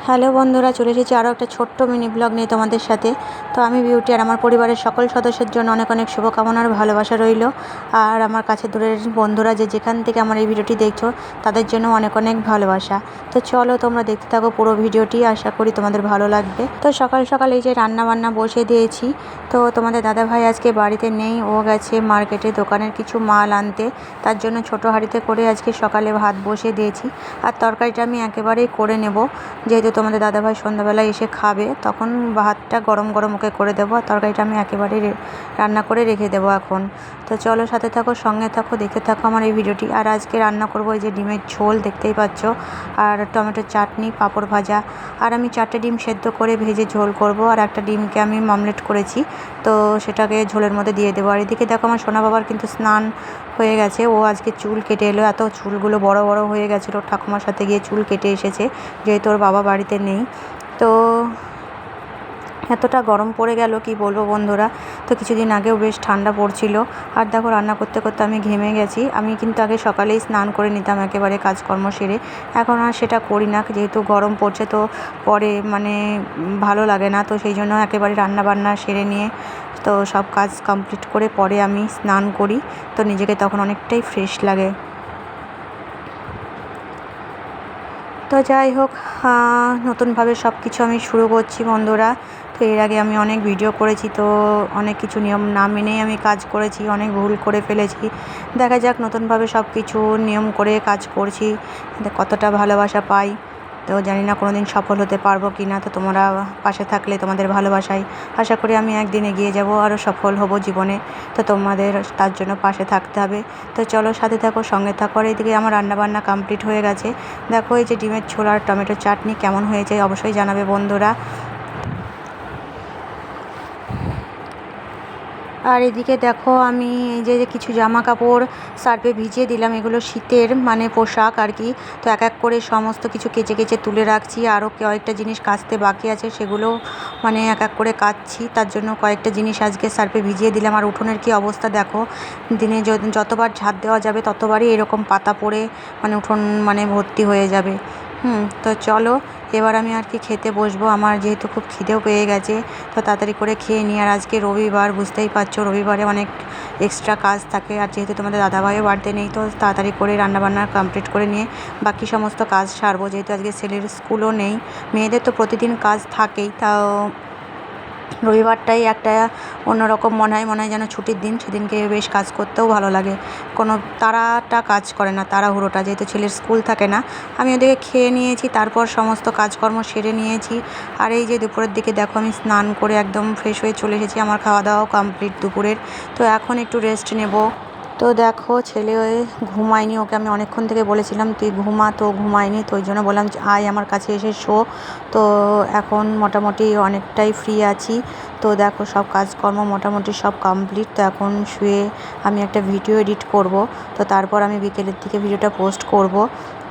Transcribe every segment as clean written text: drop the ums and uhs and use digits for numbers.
Hello বন্ধুরা, চলে এসেছি আরও একটা ছোট্ট মিনি ব্লগ নিয়ে তোমাদের সাথে। তো আমি বিউটি আর আমার পরিবারের সকল সদস্যের জন্য অনেক অনেক শুভকামনার ভালোবাসা রইল। আর আমার কাছে দূরের বন্ধুরা যে যেখান থেকে আমার এই ভিডিওটি দেখছো তাদের জন্য অনেক অনেক ভালোবাসা। তো চলো তোমরা দেখতে থাকো পুরো ভিডিওটি, আশা করি তোমাদের ভালো লাগবে। তো সকাল সকাল এই যে রান্না বান্না বসিয়ে দিয়েছি। তো তোমাদের দাদাভাই আজকে বাড়িতে নেই, ও গেছে মার্কেটে দোকানের কিছু মাল আনতে। তার জন্য ছোটো হাঁড়িতে করে আজকে সকালে ভাত বসিয়ে দিয়েছি। আর তরকারিটা আমি একেবারেই করে নেব, যেহেতু তোমাদের দাদাভাই সন্ধ্যাবেলায় এসে খাবে, তখন ভাতটা গরম গরম ওকে করে দেবো। আর তরকারিটা আমি একেবারেই রান্না করে রেখে দেবো এখন। তো চলো সাথে থাকো, সঙ্গে থাকো, দেখতে থাকো আমার এই ভিডিওটি। আর আজকে রান্না করবো এই যে ডিমের ঝোল, দেখতেই পাচ্ছ, আর টমেটোর চাটনি, পাঁপড় ভাজা। আর আমি 4টে ডিম সেদ্ধ করে ভেজে ঝোল করব, আর একটা ডিমকে আমি অমলেট করেছি, তো সেটাকে ঝোলের মধ্যে দিয়ে দেবো। আর এদিকে দেখো আমার সোনা বাবার কিন্তু স্নান হয়ে গেছে, ও আজকে চুল কেটে এলো। এত চুলগুলো বড় বড় হয়ে গেছিলো, ঠাকুমার সাথে গিয়ে চুল কেটে এসেছে, যেহেতু ওর বাবা বাড়িতে নেই। তো এতটা গরম পড়ে গেল কি বলবো বন্ধুরা। তো কিছুদিন আগেও বেশ ঠান্ডা পড়ছিল। আর দেখো রান্না করতে করতে আমি ঘেমে গেছি। আমি কিন্তু আগে সকালেই স্নান করে নিতাম একেবারে কাজকর্ম সেরে, এখন আর সেটা করি না, যেহেতু গরম পড়ছে। তো পরে ভালো লাগে না, তো সেই জন্য একেবারে রান্না বান্না সেরে নিয়ে তো সব কাজ কমপ্লিট করে পরে আমি স্নান করি। তো নিজেকে তখন অনেকটাই ফ্রেশ লাগে। তো যাই হোক, নতুনভাবে সব কিছু আমি শুরু করছি বন্ধুরা। তো এর আগে আমি অনেক ভিডিও করেছি, তো অনেক কিছু নিয়ম না মেনেই আমি কাজ করেছি, অনেক ভুল করে ফেলেছি। দেখা যাক নতুনভাবে সব কিছু নিয়ম করে কাজ করছি, কতটা ভালোবাসা পাই। তো জানি না কোনো দিন সফল হতে পারবো কি না। তো তোমরা পাশে থাকলে, তোমাদের ভালোবাসায় আশা করি আমি একদিন এগিয়ে যাব, আরও সফল হব জীবনে। তো তোমাদের তার জন্য পাশে থাকতে হবে। তো চলো সাথে থাকো, সঙ্গে থাকো। আর এইদিকে আমার রান্নাবান্না কমপ্লিট হয়ে গেছে। দেখো এই যে ডিমের ঝোল আর টমেটোর চাটনি কেমন হয়েছে অবশ্যই জানাবে বন্ধুরা। আর এদিকে দেখো আমি এই যে কিছু জামা কাপড় সার্ফে ভিজিয়ে দিলাম, এগুলো শীতের পোশাক আর কি। তো এক এক করে সমস্ত কিছু কেচে কেচে তুলে রাখছি। আরও কয়েকটা জিনিস কাচতে বাকি আছে, সেগুলো এক এক করে কাচছি। তার জন্য কয়েকটা জিনিস আজকে সার্ফে ভিজিয়ে দিলাম। আর উঠোনের কি অবস্থা দেখো, দিনে যতবার ঝাঁট দেওয়া যাবে ততবারই এরকম পাতা পড়ে উঠোন ভর্তি হয়ে যাবে। তো চলো এবার আমি আর কি খেতে বসবো। আমার যেহেতু খুব খিদেও পেয়ে গেছে, তো তাড়াতাড়ি করে খেয়ে নিই। আর আজকে রবিবার, বুঝতেই পারছো, রবিবারে অনেক এক্সট্রা কাজ থাকে। আর যেহেতু তোমাদের দাদাভাইও বাড়িতে নেই, তো তাড়াতাড়ি করে রান্নাবান্না কমপ্লিট করে নিয়ে বাকি সমস্ত কাজ সারবো। যেহেতু আজকে ছেলের স্কুলও নেই, মেয়েদের তো প্রতিদিন কাজ থাকেই, তাও রবিবারটাই একটা অন্যরকম মনে হয় যেন ছুটির দিন। সেদিনকে বেশ কাজ করতেও ভালো লাগে, কোনো তাড়াটা কাজ করে না, তাড়াহুড়োটা, যেহেতু ছেলের স্কুল থাকে না। আমি ওদিকে খেয়ে নিয়েছি, তারপর সমস্ত কাজকর্ম সেরে নিয়েছি। আর এই যে দুপুরের দিকে দেখো আমি স্নান করে একদম ফ্রেশ হয়ে চলে এসেছি, আমার খাওয়া দাওয়াও কমপ্লিট দুপুরের। তো এখন একটু রেস্ট নেব। তো দেখো ছেলে ঘুমায়নি, ওকে আমি অনেকক্ষণ থেকে বলেছিলাম তুই ঘুমা, তো ঘুমায়নি। তো ওই জন্য বললাম আয় আমার কাছে এসে শো। তো এখন মোটামুটি অনেকটাই ফ্রি আছি। তো দেখো সব কাজকর্ম মোটামুটি সব কমপ্লিট। তো এখন শুয়ে আমি একটা ভিডিও এডিট করব, তো তারপর আমি বিকেলের দিকে ভিডিওটা পোস্ট করব।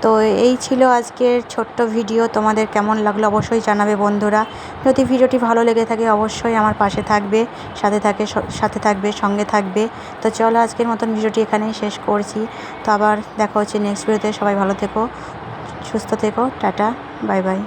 তো এই ছিল আজকের ছোট্ট ভিডিও। তোমাদের কেমন লাগলো অবশ্যই জানাবে বন্ধুরা। যদি ভিডিওটি ভালো লেগে থাকে অবশ্যই আমার পাশে থাকবে, সাথে থাকবে, সঙ্গে থাকবে। তো চলো আজকের মতন ভিডিওটি এখানেই শেষ করছি। তো আবার দেখা হচ্ছে নেক্সট ভিডিওতে। সবাই ভালো থেকো, সুস্থ থেকো, টাটা, বাই বাই।